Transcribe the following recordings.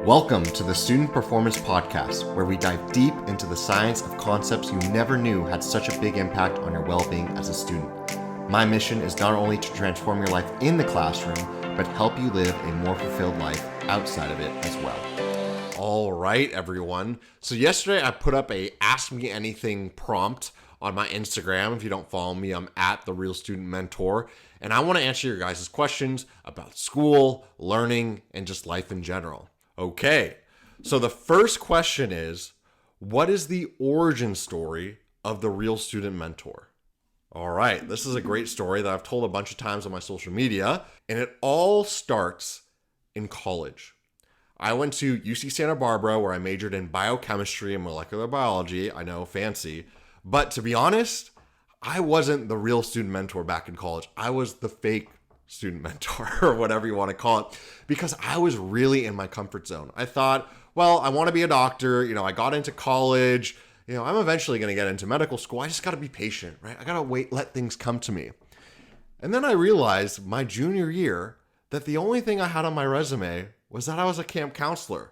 Welcome to the Student Performance Podcast, where we dive deep into the science of concepts you never knew had such a big impact on your well-being as a student. My mission is not only to transform your life in the classroom, but help you live a more fulfilled life outside of it as well. All right, everyone. So yesterday I put up a Ask Me Anything prompt on my Instagram. If you don't follow me, I'm at The Real Student Mentor. And I want to answer your guys' questions about school, learning, and just life in general. Okay, so the first question is, what is the origin story of the Real Student Mentor? All right, this is a great story that I've told a bunch of times on my social media, and it all starts in college. I went to UC Santa Barbara, where I majored in biochemistry and molecular biology. I know, fancy. But to be honest, I wasn't the real student mentor back in college. I was the fake student mentor, or whatever you want to call it, because I was really in my comfort zone. I thought, well, I want to be a doctor. I got into college. I'm eventually going to get into medical school. I just got to be patient, right? I got to wait, let things come to me. And then I realized my junior year that the only thing I had on my resume was that I was a camp counselor.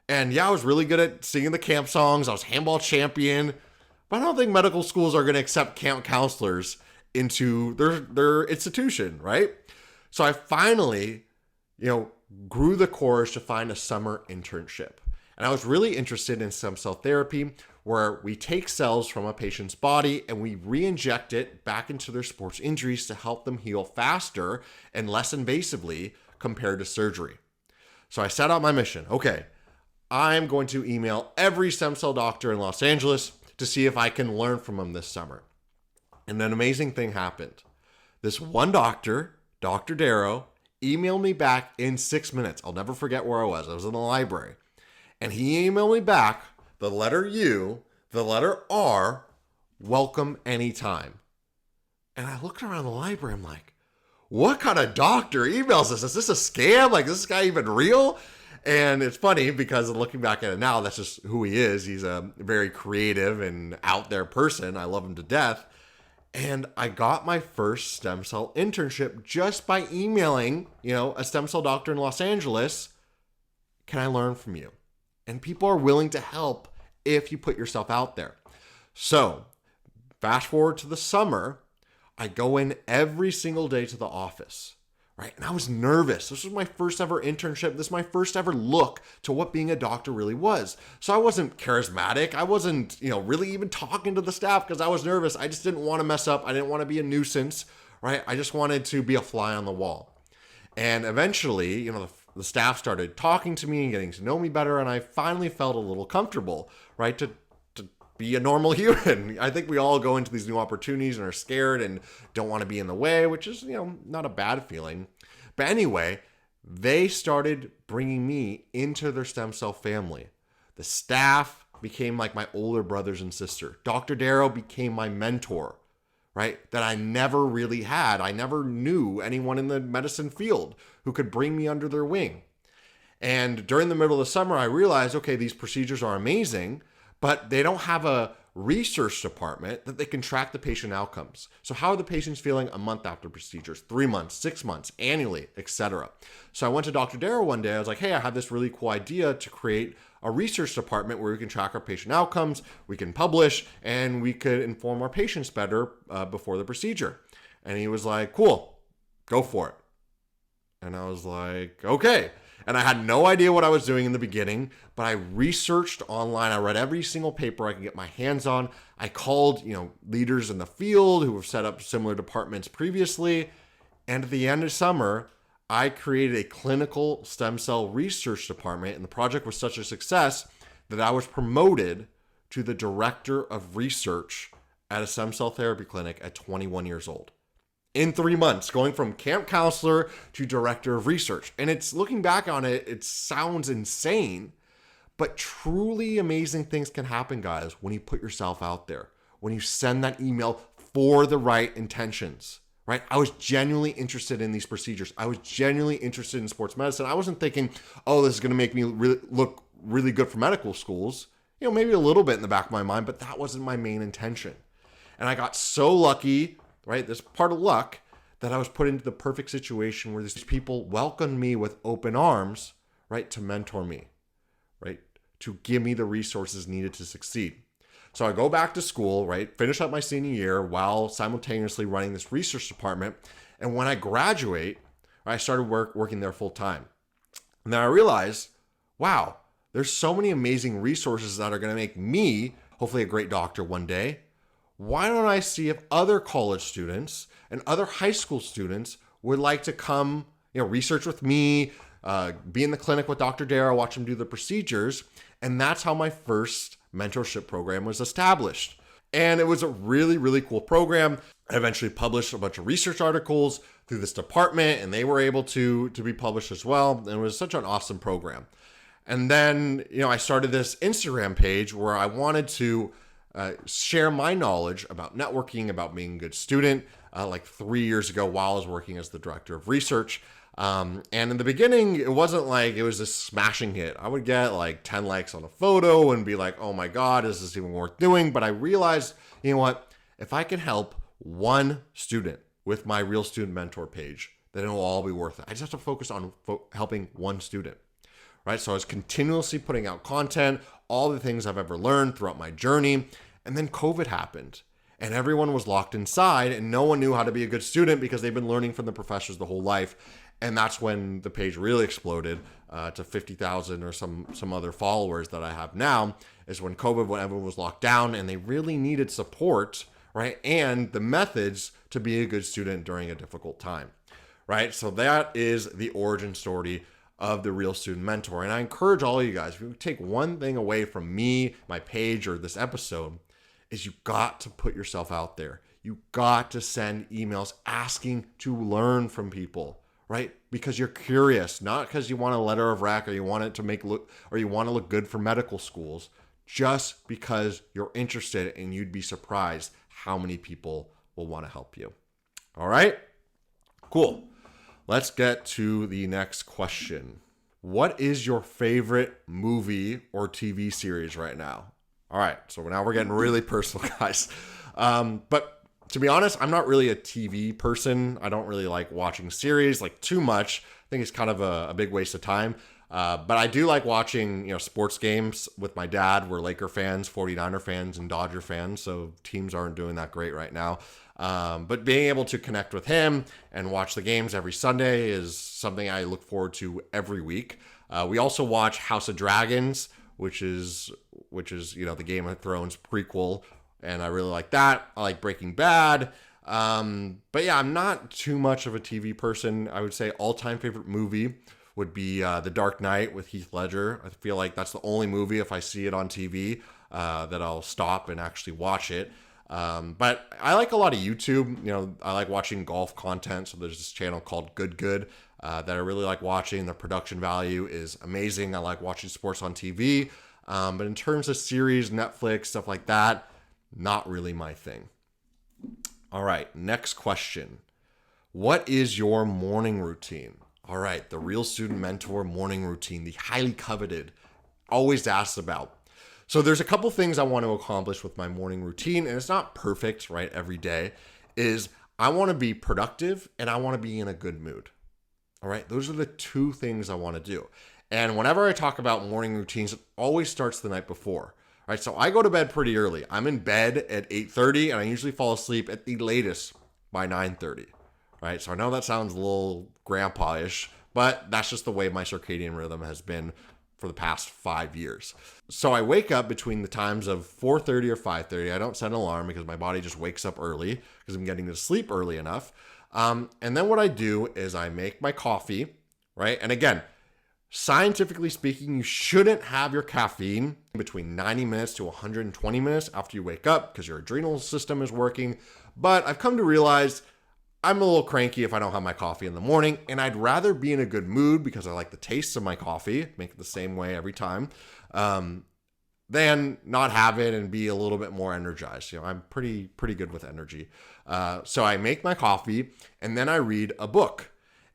And yeah, I was really good at singing the camp songs. I was handball champion. But I don't think medical schools are going to accept camp counselors into their institution, right? So I finally, grew the courage to find a summer internship. And I was really interested in stem cell therapy, where we take cells from a patient's body and we re-inject it back into their sports injuries to help them heal faster and less invasively compared to surgery. So I set out my mission. Okay, I'm going to email every stem cell doctor in Los Angeles to see if I can learn from them this summer. And an amazing thing happened. This one doctor, Dr. Darrow, emailed me back in 6 minutes. I'll never forget where I was. I was in the library. And he emailed me back the letter U, the letter R, welcome anytime. And I looked around the library. I'm like, what kind of doctor emails this? Is this a scam? Like, is this guy even real? And it's funny because looking back at it now, that's just who he is. He's a very creative and out there person. I love him to death. And I got my first stem cell internship just by emailing, a stem cell doctor in Los Angeles. Can I learn from you? And people are willing to help if you put yourself out there. So fast forward to the summer, I go in every single day to the office, right? And I was nervous. This was my first ever internship. This is my first ever look to what being a doctor really was. So I wasn't charismatic. I wasn't, really even talking to the staff because I was nervous. I just didn't want to mess up. I didn't want to be a nuisance, right? I just wanted to be a fly on the wall. And eventually, the staff started talking to me and getting to know me better. And I finally felt a little comfortable, right? To be a normal human. I think we all go into these new opportunities and are scared and don't want to be in the way, which is, not a bad feeling. But anyway, they started bringing me into their stem cell family. The staff became like my older brothers and sister. Dr. Darrow became my mentor, right? That I never really had. I never knew anyone in the medicine field who could bring me under their wing. And during the middle of the summer, I realized, okay, these procedures are amazing, but they don't have a research department that they can track the patient outcomes. So how are the patients feeling a month after procedures, 3 months, 6 months, annually, etc. So I went to Dr. Darrow one day. I was like, hey, I have this really cool idea to create a research department where we can track our patient outcomes, we can publish, and we could inform our patients better before the procedure. And he was like, cool, go for it. And I was like, okay. And I had no idea what I was doing in the beginning, but I researched online. I read every single paper I could get my hands on. I called, leaders in the field who have set up similar departments previously. And at the end of summer, I created a clinical stem cell research department. And the project was such a success that I was promoted to the director of research at a stem cell therapy clinic at 21 years old. In 3 months, going from camp counselor to director of research. And it's looking back on it, it sounds insane, but truly amazing things can happen, guys, when you put yourself out there, when you send that email for the right intentions, right? I was genuinely interested in these procedures. I was genuinely interested in sports medicine. I wasn't thinking, oh, this is going to make me look really good for medical schools. Maybe a little bit in the back of my mind, but that wasn't my main intention. And I got so lucky, right? This part of luck that I was put into the perfect situation where these people welcomed me with open arms, right, to mentor me. right, to give me the resources needed to succeed. So I go back to school, right, finish up my senior year while simultaneously running this research department. And when I graduate, I started working there full time. And then I realized, wow, there's so many amazing resources that are going to make me hopefully a great doctor one day. Why don't I see if other college students and other high school students would like to come, research with me, be in the clinic with Dr. Dara, watch him do the procedures. And that's how my first mentorship program was established. And it was a really, really cool program. I eventually published a bunch of research articles through this department, and they were able to be published as well. And it was such an awesome program. And then, I started this Instagram page where I wanted to share my knowledge about networking, about being a good student, like 3 years ago while I was working as the director of research. And in the beginning, it wasn't like it was a smashing hit. I would get like 10 likes on a photo and be like, oh my God, is this even worth doing? But I realized, you know what? If I can help one student with my Real Student Mentor page, then it will all be worth it. I just have to focus on helping one student, right? So I was continuously putting out content, all the things I've ever learned throughout my journey. And then COVID happened. And everyone was locked inside and no one knew how to be a good student because they've been learning from the professors the whole life. And that's when the page really exploded to 50,000 or some other followers that I have now, is when everyone was locked down and they really needed support, right? And the methods to be a good student during a difficult time, right? So that is the origin story of the Real Student Mentor. And I encourage all of you guys, if you take one thing away from me, my page, or this episode, is you got to put yourself out there. You got to send emails asking to learn from people, right? Because you're curious, not because you want a letter of rec or you want it to you want to look good for medical schools, just because you're interested, and you'd be surprised how many people will want to help you. All right, cool. Let's get to the next question. What is your favorite movie or TV series right now? All right, so now we're getting really personal, guys. But to be honest, I'm not really a TV person. I don't really like watching series like too much. I think it's kind of a big waste of time. But I do like watching, sports games with my dad. We're Laker fans, 49er fans, and Dodger fans, so teams aren't doing that great right now. But being able to connect with him and watch the games every Sunday is something I look forward to every week. We also watch House of Dragons, which is the Game of Thrones prequel, and I really like that. I like Breaking Bad. But yeah, I'm not too much of a TV person. I would say all-time favorite movie would be The Dark Knight with Heath Ledger. I feel like that's the only movie, if I see it on TV, that I'll stop and actually watch it. But I like a lot of YouTube. I like watching golf content. So there's this channel called Good that I really like watching. The production value is amazing. I like watching sports on TV. But in terms of series, Netflix, stuff like that, not really my thing. All right, next question. What is your morning routine? All right, the Real Student Mentor morning routine, the highly coveted, always asked about. So there's a couple things I want to accomplish with my morning routine, and it's not perfect, right, every day, is I want to be productive and I want to be in a good mood. All right, those are the two things I want to do. And whenever I talk about morning routines, it always starts the night before. All right, so I go to bed pretty early. I'm in bed at 8:30, and I usually fall asleep at the latest by 9:30. Right, so I know that sounds a little grandpa-ish, but that's just the way my circadian rhythm has been for the past 5 years. So I wake up between the times of 4:30 or 5:30. I don't set an alarm because my body just wakes up early because I'm getting to sleep early enough. And then what I do is I make my coffee, right? And again, scientifically speaking, you shouldn't have your caffeine between 90 minutes to 120 minutes after you wake up because your adrenal system is working. But I've come to realize I'm a little cranky if I don't have my coffee in the morning, and I'd rather be in a good mood because I like the taste of my coffee, make it the same way every time, than not have it and be a little bit more energized. I'm pretty good with energy. So I make my coffee, and then I read a book,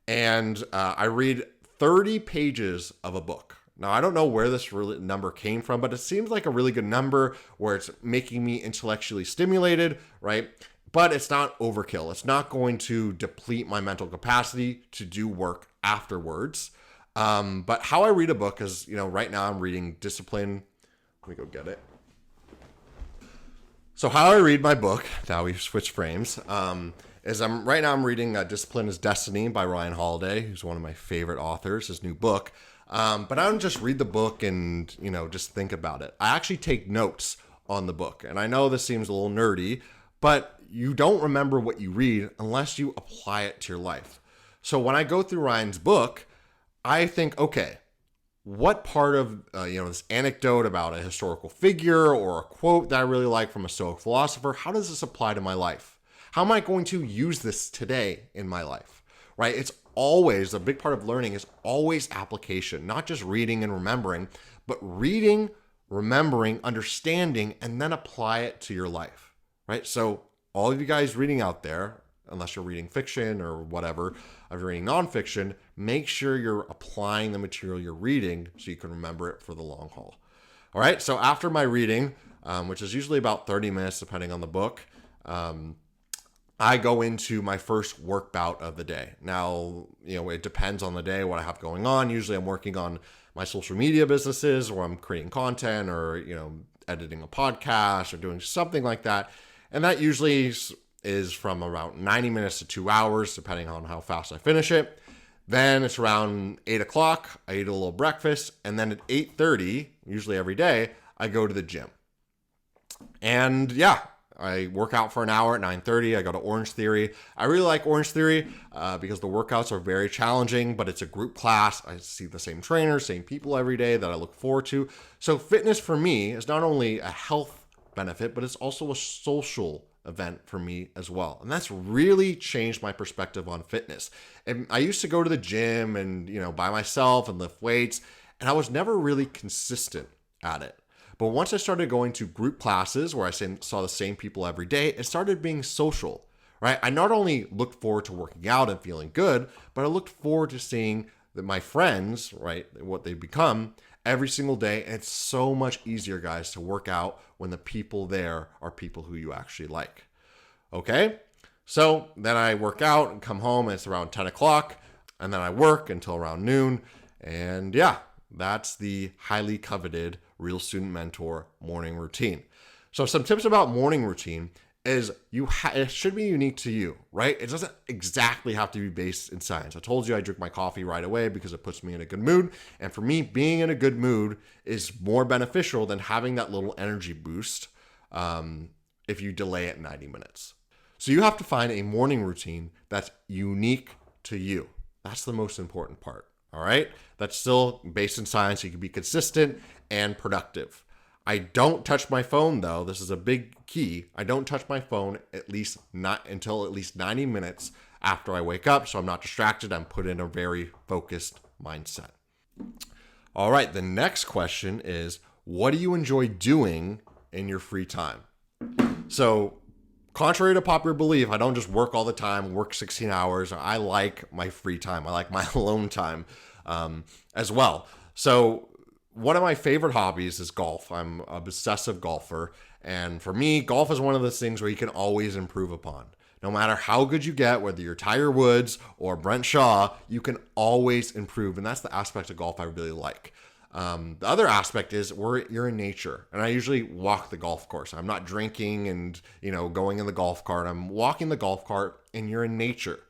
and I read 30 pages of a book. Now, I don't know where this number came from, but it seems like a really good number where it's making me intellectually stimulated, right? But it's not overkill. It's not going to deplete my mental capacity to do work afterwards. But how I read a book is, right now I'm reading Discipline. Let me go get it. So how I read my book, now we've switched frames, is right now I'm reading Discipline is Destiny by Ryan Holiday, who's one of my favorite authors, his new book. But I don't just read the book and, just think about it. I actually take notes on the book. And I know this seems a little nerdy, but you don't remember what you read unless you apply it to your life. So when I go through Ryan's book, I think, okay, what part of this anecdote about a historical figure or a quote that I really like from a Stoic philosopher, how does this apply to my life? How am I going to use this today in my life, right? It's always, a big part of learning is always application, not just reading and remembering, but reading, remembering, understanding, and then apply it to your life, right? So all of you guys reading out there, unless you're reading fiction or whatever, if you're reading nonfiction, make sure you're applying the material you're reading so you can remember it for the long haul. All right, so after my reading, which is usually about 30 minutes depending on the book, I go into my first work bout of the day. Now, it depends on the day, what I have going on. Usually I'm working on my social media businesses, or I'm creating content, or, editing a podcast or doing something like that. And that usually is from around 90 minutes to 2 hours, depending on how fast I finish it. Then it's around 8 o'clock. I eat a little breakfast. And then at 8:30, usually every day, I go to the gym. And I work out for an hour at 9:30. I go to Orange Theory. I really like Orange Theory because the workouts are very challenging, but it's a group class. I see the same trainers, same people every day that I look forward to. So fitness for me is not only a health benefit, but it's also a social event for me as well. And that's really changed my perspective on fitness. And I used to go to the gym and, by myself and lift weights, and I was never really consistent at it. But once I started going to group classes where I saw the same people every day, it started being social, right? I not only looked forward to working out and feeling good, but I looked forward to seeing that my friends, right, what they become every single day. And it's so much easier, guys, to work out when the people there are people who you actually like. Okay? So then I work out and come home, and it's around 10 o'clock, and then I work until around noon. And that's the highly coveted Real Student Mentor morning routine. So some tips about morning routine is it should be unique to you, right? It doesn't exactly have to be based in science. I told you I drink my coffee right away because it puts me in a good mood. And for me, being in a good mood is more beneficial than having that little energy boost if you delay it 90 minutes. So you have to find a morning routine that's unique to you. That's the most important part. All right. That's still based in science. You can be consistent and productive. I don't touch my phone though. This is a big key. I don't touch my phone until at least 90 minutes after I wake up. So I'm not distracted. I'm put in a very focused mindset. All right. The next question is, what do you enjoy doing in your free time? So contrary to popular belief, I don't just work all the time, work 16 hours. I like my free time. I like my alone time as well. So one of my favorite hobbies is golf. I'm an obsessive golfer. And for me, golf is one of those things where you can always improve upon. No matter how good you get, whether you're Tiger Woods or Brent Shaw, you can always improve. And that's the aspect of golf I really like. The other aspect is you're in nature, and I usually walk the golf course. I'm not drinking and, going in the golf cart. I'm walking the golf cart, and you're in nature.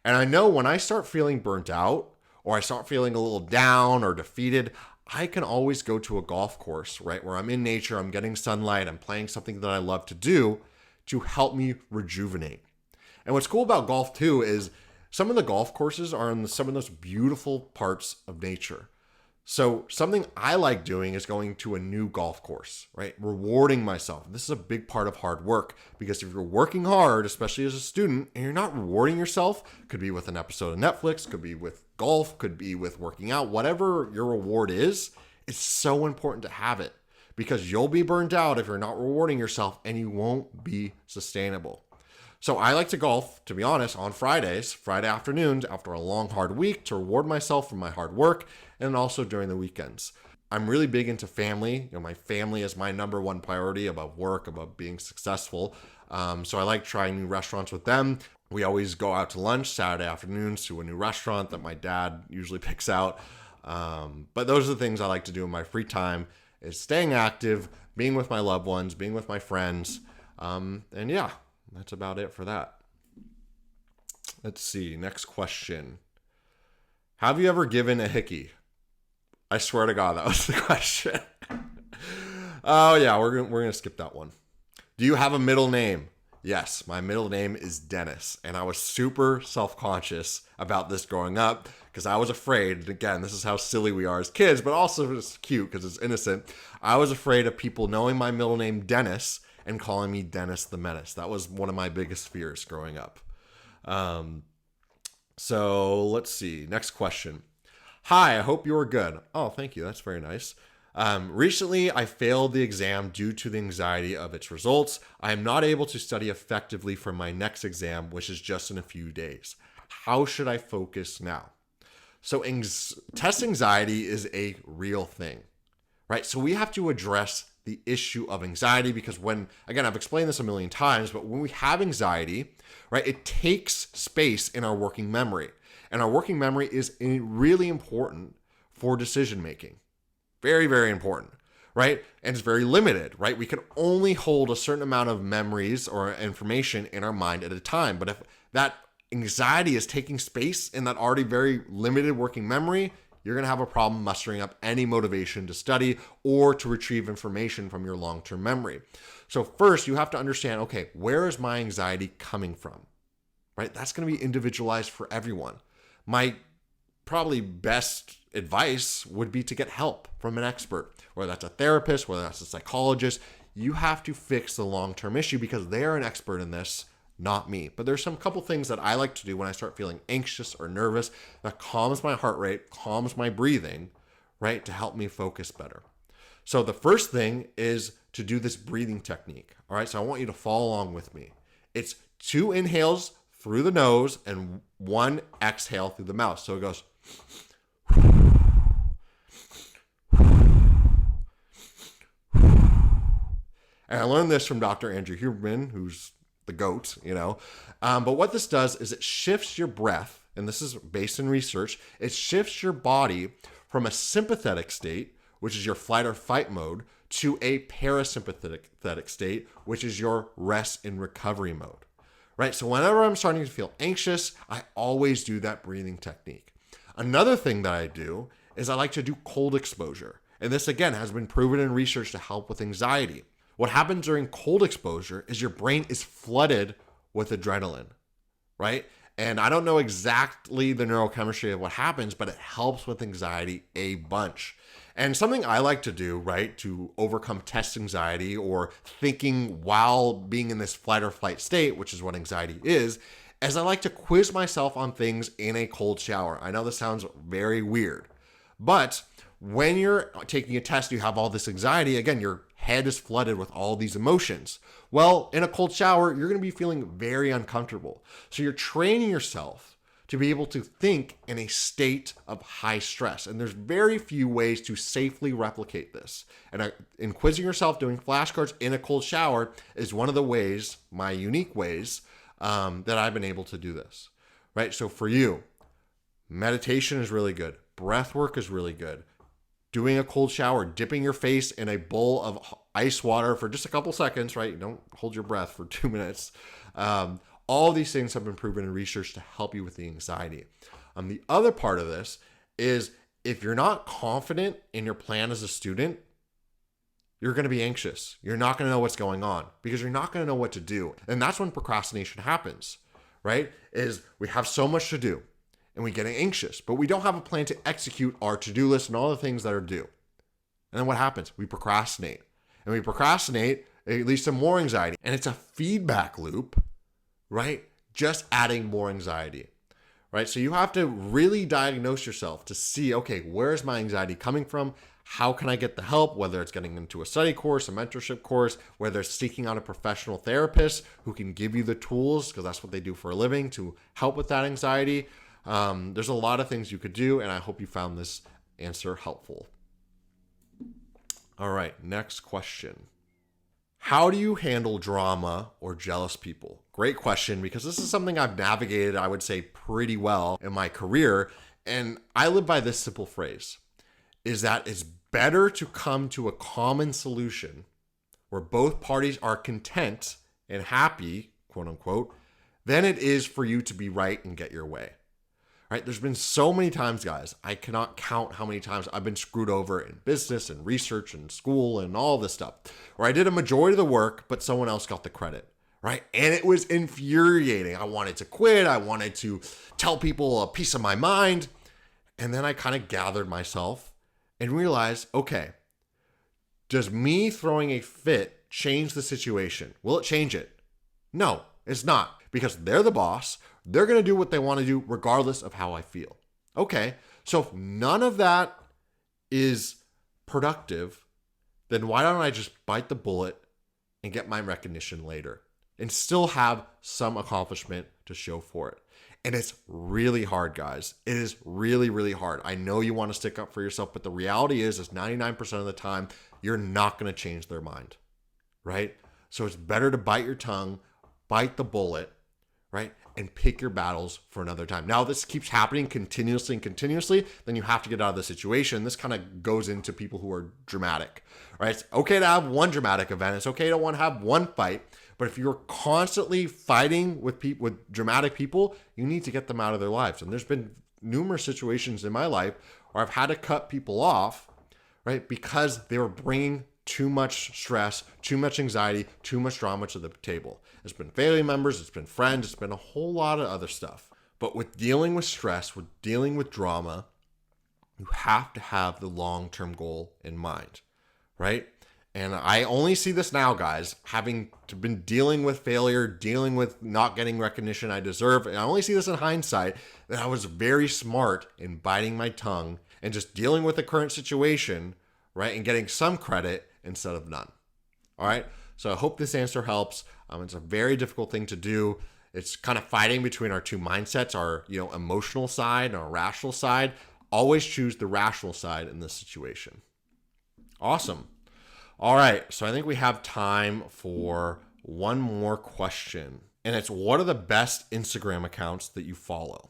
And I know when I start feeling burnt out, or I start feeling a little down or defeated, I can always go to a golf course, right, where I'm in nature, I'm getting sunlight, I'm playing something that I love to do to help me rejuvenate. And what's cool about golf too is some of the golf courses are in some of those beautiful parts of nature. So something I like doing is going to a new golf course, right? Rewarding myself. This is a big part of hard work, because if you're working hard, especially as a student, and you're not rewarding yourself, could be with an episode of Netflix, could be with golf, could be with working out, whatever your reward is, it's so important to have it, because you'll be burned out if you're not rewarding yourself, and you won't be sustainable. So I like to golf, to be honest, on Fridays, Friday afternoons, after a long, hard week, to reward myself for my hard work, and also during the weekends. I'm really big into family. My family is my number one priority above work, above being successful. So I like trying new restaurants with them. We always go out to lunch Saturday afternoons to a new restaurant that my dad usually picks out. But those are the things I like to do in my free time, is staying active, being with my loved ones, being with my friends. And yeah, that's about it for that. Let's see. Next question. Have you ever given a hickey? I swear to God, that was the question. Oh yeah, we're gonna skip that one. Do you have a middle name? Yes, my middle name is Dennis, and I was super self-conscious about this growing up because I was afraid, and again, this is how silly we are as kids, but also it's cute because it's innocent. I was afraid of people knowing my middle name Dennis and calling me Dennis the Menace. That was one of my biggest fears growing up. So let's see. Next question. Hi, I hope you're good. Oh, thank you. That's very nice. Recently, I failed the exam due to the anxiety of its results. I am not able to study effectively for my next exam, which is just in a few days. How should I focus now? So test anxiety is a real thing, right? So we have to address the issue of anxiety because again, I've explained this a million times, but when we have anxiety, right, it takes space in our working memory. And our working memory is really important for decision making. Very, very important, right? And it's very limited, right? We can only hold a certain amount of memories or information in our mind at a time. But if that anxiety is taking space in that already very limited working memory, you're going to have a problem mustering up any motivation to study or to retrieve information from your long-term memory. So first, you have to understand, okay, where is my anxiety coming from, right? That's going to be individualized for everyone. My probably best advice would be to get help from an expert, whether that's a therapist, whether that's a psychologist. You have to fix the long-term issue because they're an expert in this, not me. But there's some couple things that I like to do when I start feeling anxious or nervous that calms my heart rate, calms my breathing, right, to help me focus better. So the first thing is to do this breathing technique. All right, so I want you to follow along with me. It's 2 inhales through the nose and 1 exhale through the mouth. So it goes. And I learned this from Dr. Andrew Huberman, who's the GOAT, But what this does is it shifts your breath, and this is based in research, it shifts your body from a sympathetic state, which is your flight or fight mode, to a parasympathetic state, which is your rest and recovery mode, right? So whenever I'm starting to feel anxious, I always do that breathing technique. Another thing that I do is I like to do cold exposure. And this, again, has been proven in research to help with anxiety. What happens during cold exposure is your brain is flooded with adrenaline, right? And I don't know exactly the neurochemistry of what happens, but it helps with anxiety a bunch. And something I like to do, right, to overcome test anxiety or thinking while being in this fight or flight state, which is what anxiety is I like to quiz myself on things in a cold shower. I know this sounds very weird, but when you're taking a test, you have all this anxiety. Again, your head is flooded with all these emotions. Well, in a cold shower, you're going to be feeling very uncomfortable. So you're training yourself to be able to think in a state of high stress. And there's very few ways to safely replicate this. And in quizzing yourself, doing flashcards in a cold shower is one of the ways, my unique ways, that I've been able to do this, right? So for you, meditation is really good. Breath work is really good. Doing a cold shower, dipping your face in a bowl of ice water for just a couple seconds, right? Don't hold your breath for 2 minutes. All these things have been proven in research to help you with the anxiety. The other part of this is if you're not confident in your plan as a student, you're going to be anxious. You're not going to know what's going on because you're not going to know what to do. And that's when procrastination happens, right? Is we have so much to do and we get anxious, but we don't have a plan to execute our to-do list and all the things that are due. And then what happens? We procrastinate. And we procrastinate, it leads to more anxiety. And it's a feedback loop, right? Just adding more anxiety, right? So you have to really diagnose yourself to see, okay, where's my anxiety coming from? How can I get the help? Whether it's getting into a study course, a mentorship course, whether it's seeking out a professional therapist who can give you the tools, because that's what they do for a living, to help with that anxiety. There's a lot of things you could do, and I hope you found this answer helpful. All right, next question. How do you handle drama or jealous people? Great question, because this is something I've navigated, I would say, pretty well in my career. And I live by this simple phrase, is that it's better to come to a common solution where both parties are content and happy, quote unquote, than it is for you to be right and get your way. Right? There's been so many times, guys, I cannot count how many times I've been screwed over in business and research and school and all this stuff, where I did a majority of the work, but someone else got the credit, right? And it was infuriating. I wanted to quit. I wanted to tell people a piece of my mind. And then I kind of gathered myself and realized, okay, does me throwing a fit change the situation? Will it change it? No, it's not, because they're the boss. They're going to do what they want to do regardless of how I feel. Okay, so if none of that is productive, then why don't I just bite the bullet and get my recognition later and still have some accomplishment to show for it? And it's really hard, guys. It is really, really hard. I know you want to stick up for yourself, but the reality is 99% of the time, you're not going to change their mind, right? So it's better to bite your tongue, bite the bullet, right? And pick your battles for another time. Now, this keeps happening continuously, then you have to get out of the situation. This kind of goes into people who are dramatic, right? It's okay to have one dramatic event. It's okay to want to have one fight. But if you're constantly fighting with dramatic people, you need to get them out of their lives. And there's been numerous situations in my life where I've had to cut people off, right? Because they were bringing too much stress, too much anxiety, too much drama to the table. It's been family members, it's been friends, it's been a whole lot of other stuff. But with dealing with stress, with dealing with drama, you have to have the long-term goal in mind, right? And I only see this now, guys, having been dealing with failure, dealing with not getting recognition I deserve. And I only see this in hindsight, that I was very smart in biting my tongue and just dealing with the current situation, right? And getting some credit instead of none. All right. So I hope this answer helps. It's a very difficult thing to do. It's kind of fighting between our two mindsets, our emotional side and our rational side. Always choose the rational side in this situation. Awesome. All right. So I think we have time for one more question. And it's, what are the best Instagram accounts that you follow?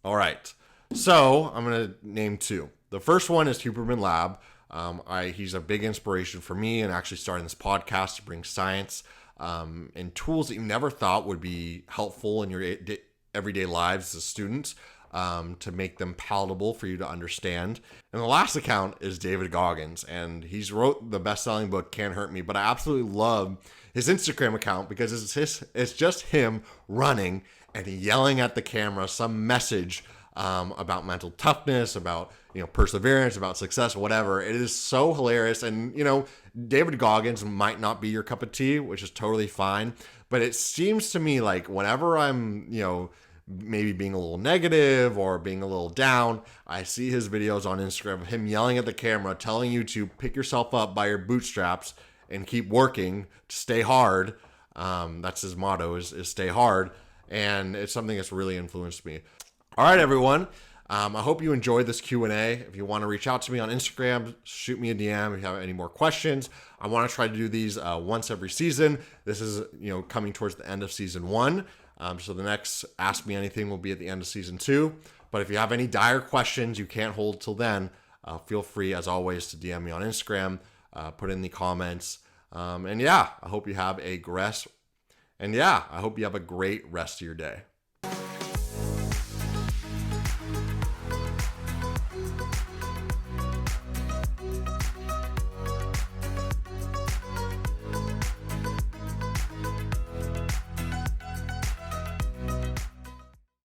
All right. So I'm going to name two. The first one is Huberman Lab. He's a big inspiration for me, and actually starting this podcast to bring science and tools that you never thought would be helpful in your everyday lives as students, to make them palatable for you to understand. And the last account is David Goggins, and he's wrote the best-selling book Can't Hurt Me, but I absolutely love his Instagram account because it's just him running and yelling at the camera some message about mental toughness, about perseverance, about success, whatever. It is so hilarious. And David Goggins might not be your cup of tea, which is totally fine. But it seems to me like whenever I'm maybe being a little negative or being a little down, I see his videos on Instagram of him yelling at the camera, telling you to pick yourself up by your bootstraps and keep working to stay hard. That's his motto, is stay hard. And it's something that's really influenced me. All right, everyone. I hope you enjoyed this Q&A. If you want to reach out to me on Instagram, shoot me a DM if you have any more questions. I want to try to do these once every season. This is coming towards the end of season 1. So the next Ask Me Anything will be at the end of season 2. But if you have any dire questions you can't hold till then, feel free, as always, to DM me on Instagram, put in the comments. I hope you have a great rest of your day.